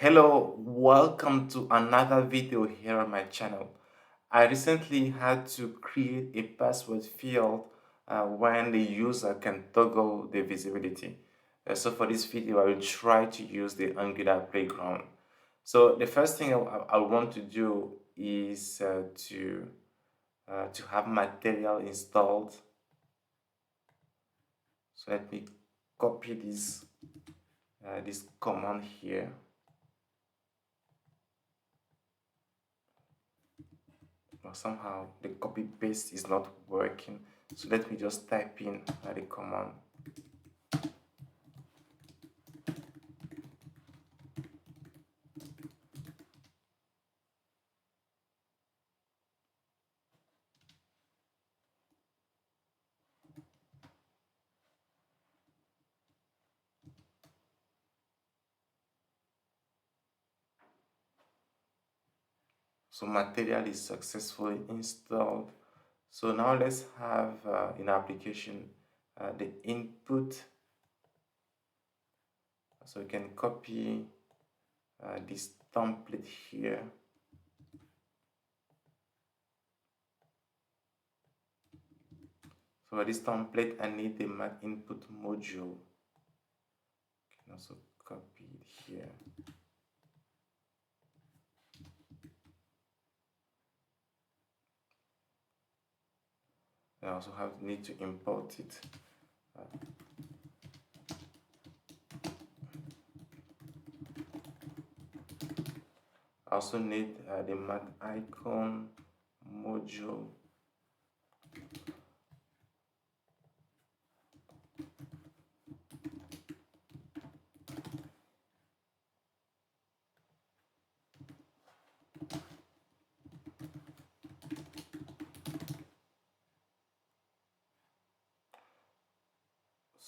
Hello, welcome to another video here on my channel. I recently had to create a password field when the user can toggle the visibility. So for this video, I will try to use the Angular playground. So the first thing I want to do is to have material installed. So let me copy this command here. But somehow the copy paste is not working, so let me just type in the command. So material is successfully installed. So now let's have in application the input. So we can copy this template here. So for this template, I need the mat input module. I can also copy it here. I also need to import it. I also need the mat icon module.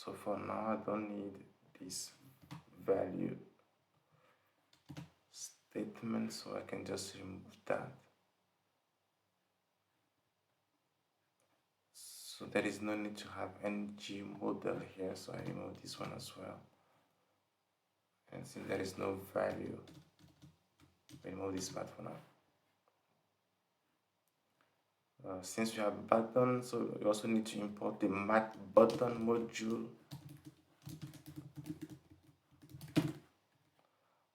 So for now, I don't need this value statement, so I can just remove that. So there is no need to have ng model here, so I remove this one as well. And since there is no value, remove this part for now. Since we have button, so we also need to import the mat button module.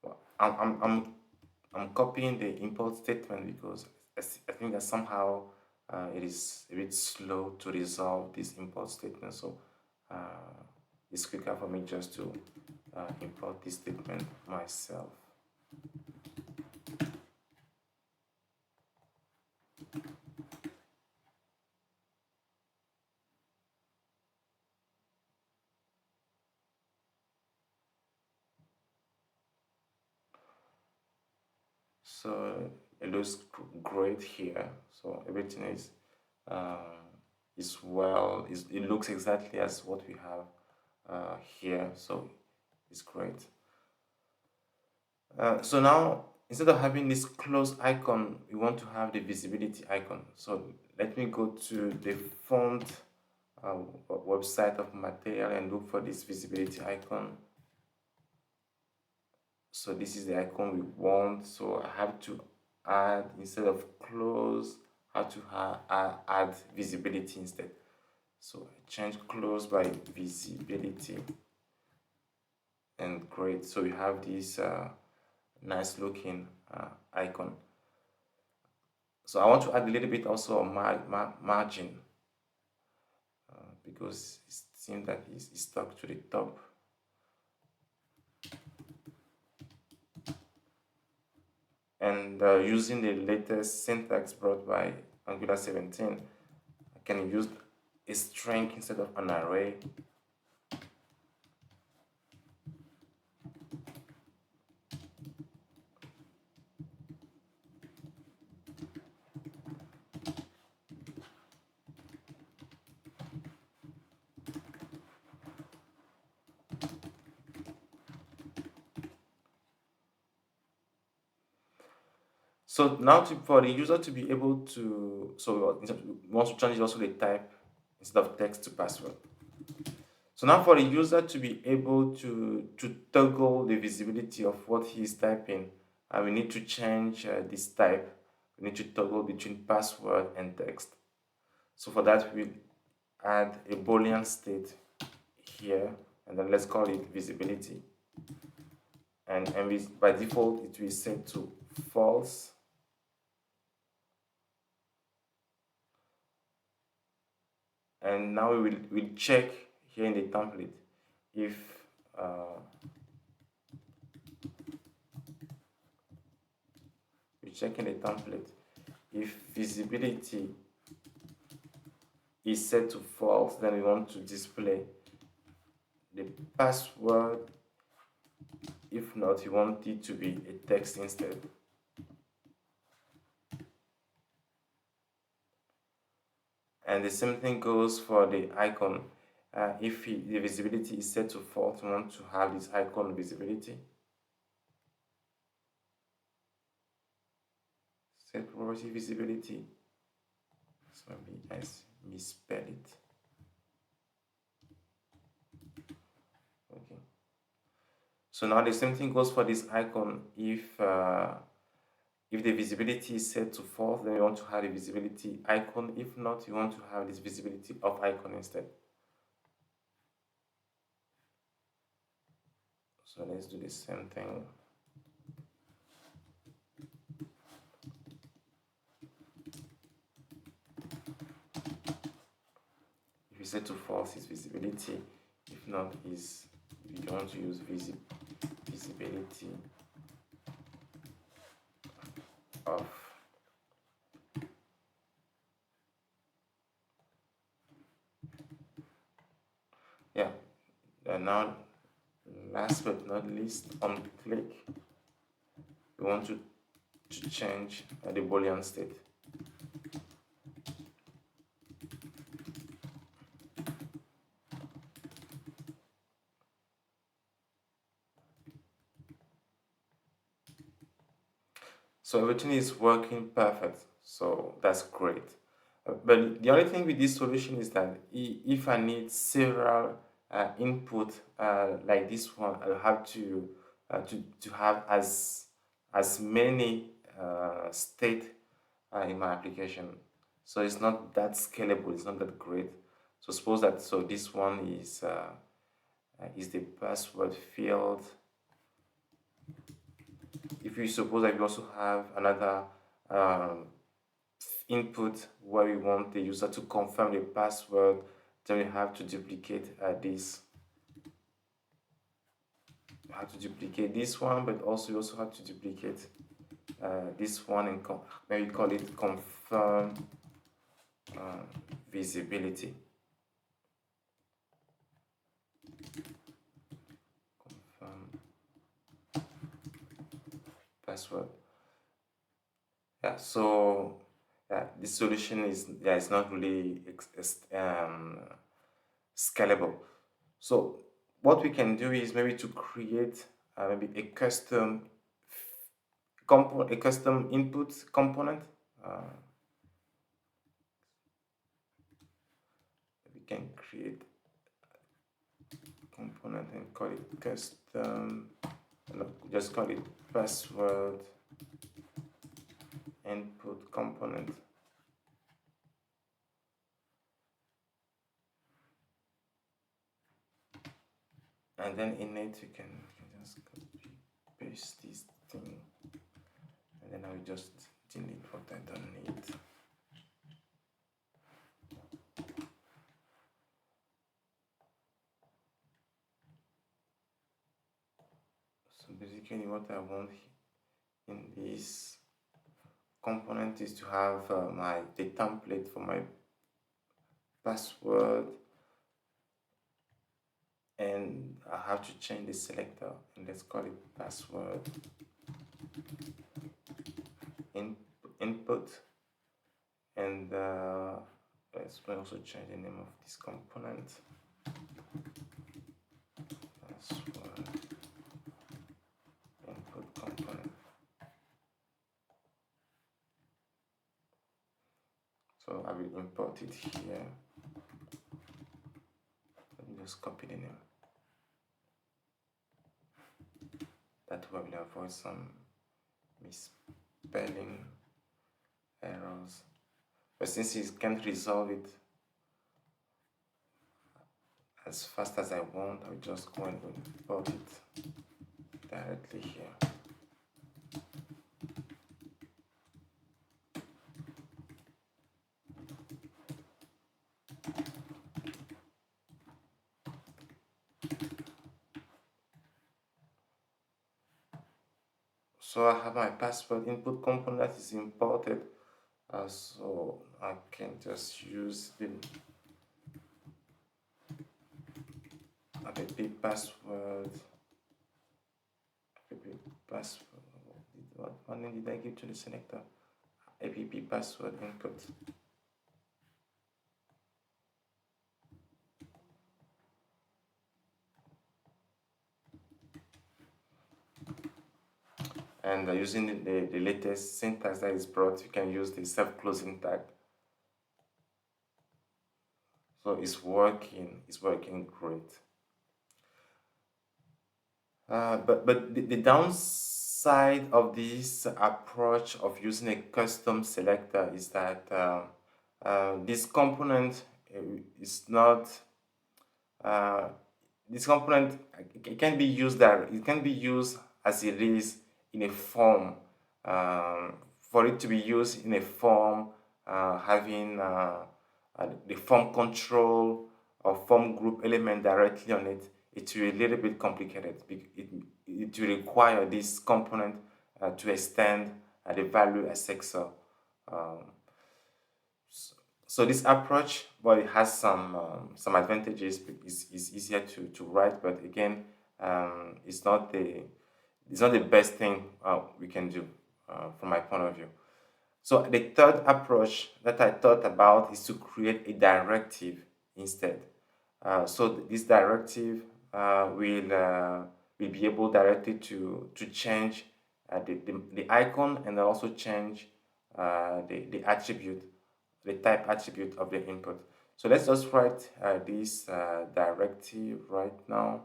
Well, I'm copying the import statement because I think that somehow it is a bit slow to resolve this import statement. So it's quicker for me just to import this statement myself. So it looks great here. So everything is well. It looks exactly as what we have here. So it's great. So now instead of having this close icon, we want to have the visibility icon. So let me go to the font website of material and look for this visibility icon. So this is the icon we want. So I have to add, instead of close, I have to add visibility instead. So I change close by visibility, and great. So we have this nice looking icon. So I want to add a little bit also of margin because it seems that it's stuck to the top. And using the latest syntax brought by Angular 17, I can use a string instead of an array. So now for the user to be able to, so we want to change also the type instead of text to password. So now for the user to be able to toggle the visibility of what he's typing, we need to change this type. We need to toggle between password and text. So for that, we'll add a boolean state here, and then let's call it visibility. And by default, it will set to false. And now we'll check here in the template if we check in the template if visibility is set to false, then we want to display the password. If not, you want it to be a text instead. And the same thing goes for the icon. If the visibility is set to false, we want to have this icon visibility. Set property visibility. So maybe I misspell it. Okay. So now the same thing goes for this icon. If the visibility is set to false, then you want to have the visibility icon. If not, you want to have this visibility of icon instead. So let's do the same thing. If you set to false, is visibility. If not, is you don't want to use visibility of. Yeah. And now, last but not least, on click, we want to change the boolean state. So everything is working perfect. So that's great. But the only thing with this solution is that if I need several input like this one, I'll have to have as many state in my application. So it's not that scalable. It's not that great. So suppose that this one is the password field. If you suppose that we also have another input where we want the user to confirm the password, then we have to duplicate this. We have to duplicate this one, but also we also have to duplicate this one and maybe call it confirm visibility. Confirm password. Yeah, so this solution is not really scalable. So what we can do is maybe to create maybe a custom input component. We can create component and call it custom. No, just call it password input component. And then in it you can just copy paste this thing, and then I will just delete what I don't need. So basically what I want in this component is to have the template for my password, and I have to change the selector, and let's call it password input, and let's also change the name of this component, password input component. So I will import it here. Let me just copy the name. That way we'll avoid some misspelling errors. But since you can't resolve it as fast as I want, I'll just go and import it directly here. So I have my password input component that is imported. So I can just use the app password. App password. What name did I give to the selector? App password input. And using the latest syntax that is brought, you can use the self-closing tag. So it's working great. But the downside of this approach of using a custom selector is that this component is not this component, it can be used that it can be used as it is in a form. For it to be used in a form having the form control or form group element directly on it, it will be a little bit complicated. It will require this component to extend the value as sexor. Um, so this approach, well, it has some advantages. It's easier to write, but again, it's not the best thing we can do from my point of view. So the third approach that I thought about is to create a directive instead. So this directive will be able directly to change the icon and also change the attribute, the type attribute of the input. So let's just write this directive right now.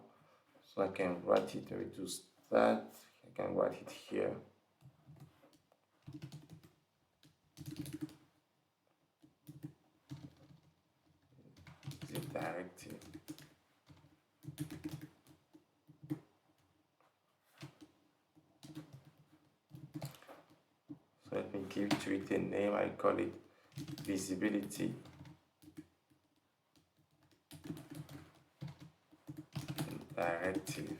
So I can write it, reduce that. I can write it here. The directive. So let me give to it a name. I call it visibility directive.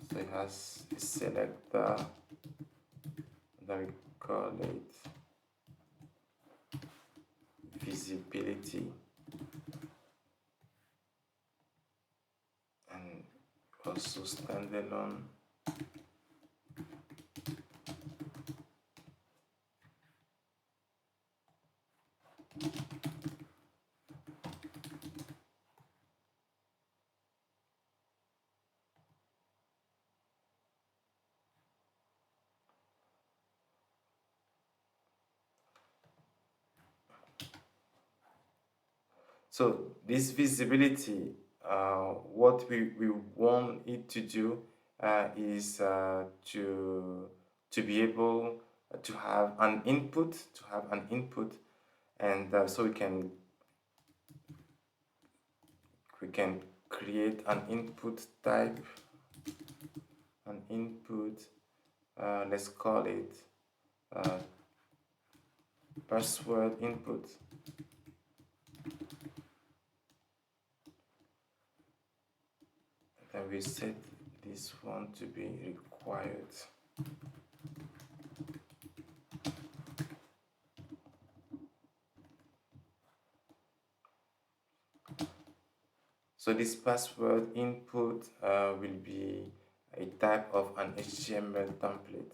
So it has a selector, then we call it visibility, and also standalone. So this visibility, what we want it to do is to be able to have an input, and so we can create an input type, an input. Let's call it password input. Then we set this one to be required. So this password input will be a type of an HTML template.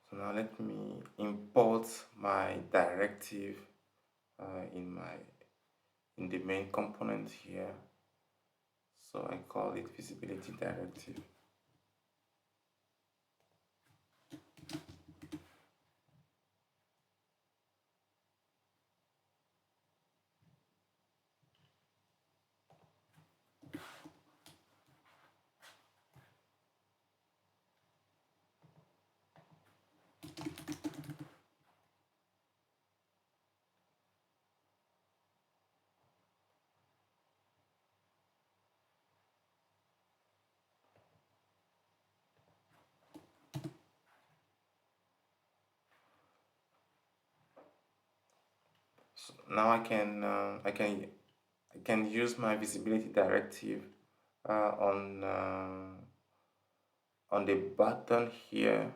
So now let me import my directive in the main component here. So I call it visibility directive. So now I can use my visibility directive on the button here.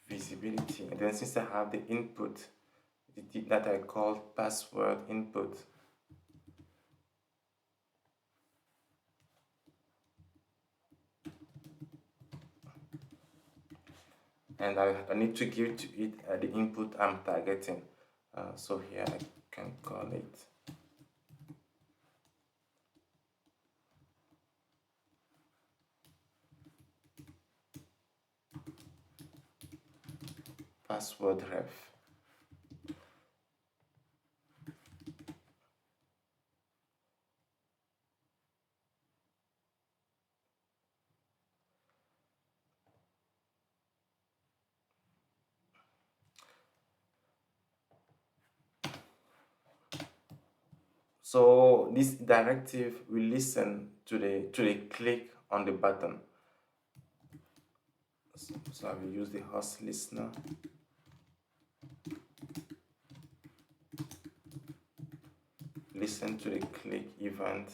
Visibility, and then since I have the input that I called password input, and I need to give to it the input I'm targeting. So here I can call it password ref. So this directive will listen to the click on the button. So I will use the host listener. Listen to the click event.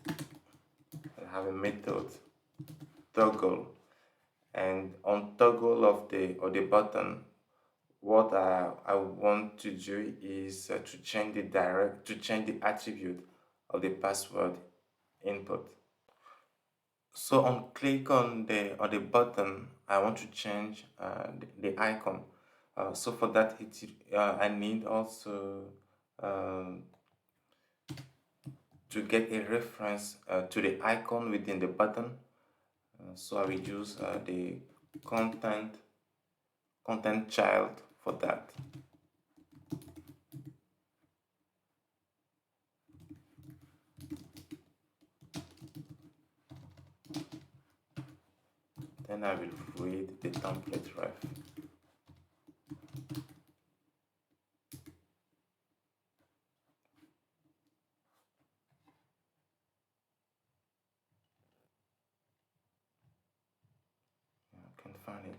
I have a method toggle, and on toggle of the button, what I want to do is to change the attribute of the password input. So on click on the button, I want to change the icon. So for that, I need also um, to get a reference to the icon within the button. So I will use the content content child for that. Then I will read the template ref. I can find it.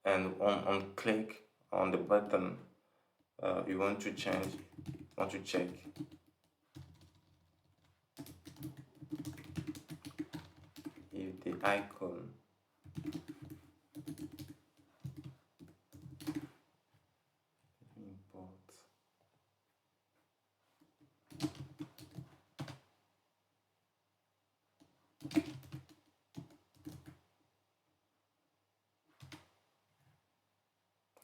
And on click on the button, you want to check if the icon import.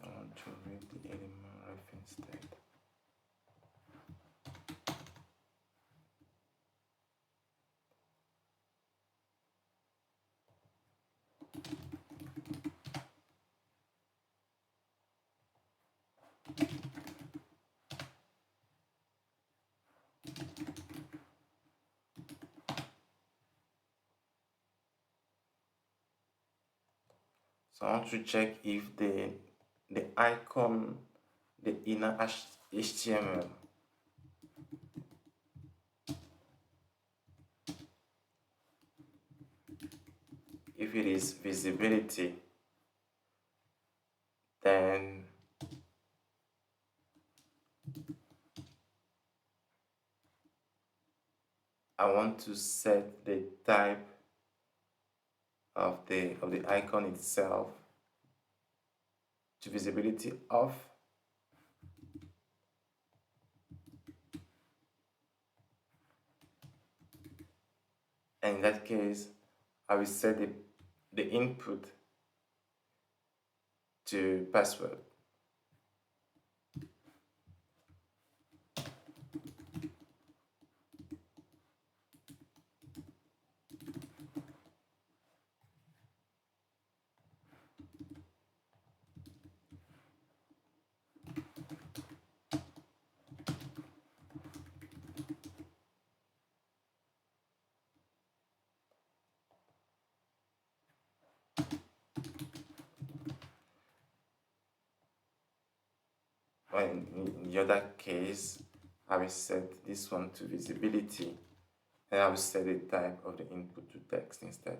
I want to read the element ref instead. So I want to check if the icon, the inner HTML, if it is visibility, Then I want to set the type of the icon itself to visibility off. And in that case, I will set the input to password. In the other case, I will set this one to visibility, and I will set the type of the input to text instead.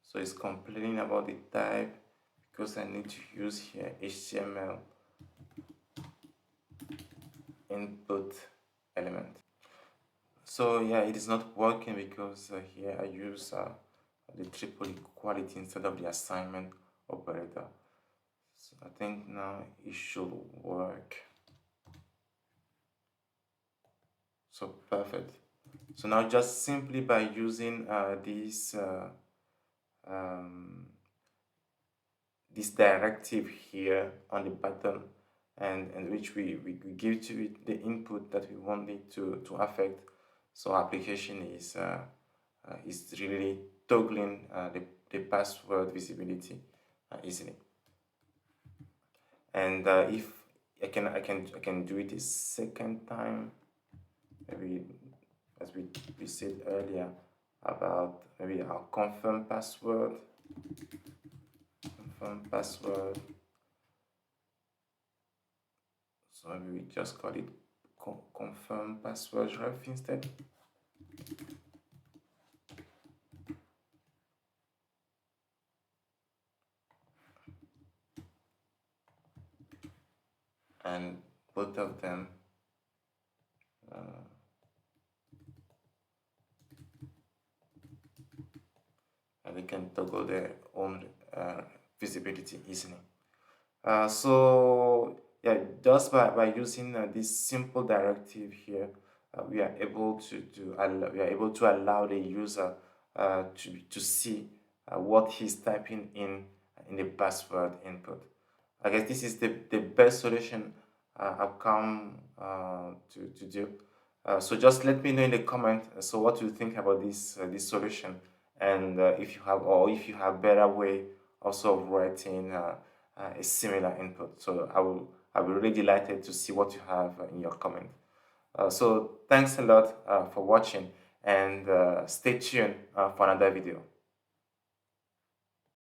So it's complaining about the type because I need to use here HTML input element. So yeah, it is not working because here I use the triple equality instead of the assignment operator. So I think now it should work. So perfect. So now just simply by using um, this directive here on the button, and which we give to it the input that we want it to affect. So application is really toggling the password visibility easily. And if I can do it a second time, maybe as we said earlier about maybe our confirm password. So maybe we just call it confirm password ref instead. And both of them they can toggle their own visibility easily. So yeah, just by using this simple directive here, we are able to allow the user to see what he's typing in the password input. I guess this is the best solution I've come to do. So just let me know in the comment. So what you think about this solution, and if you have better way also of writing a similar input. So I'll be really delighted to see what you have in your comment. So thanks a lot for watching, and stay tuned for another video.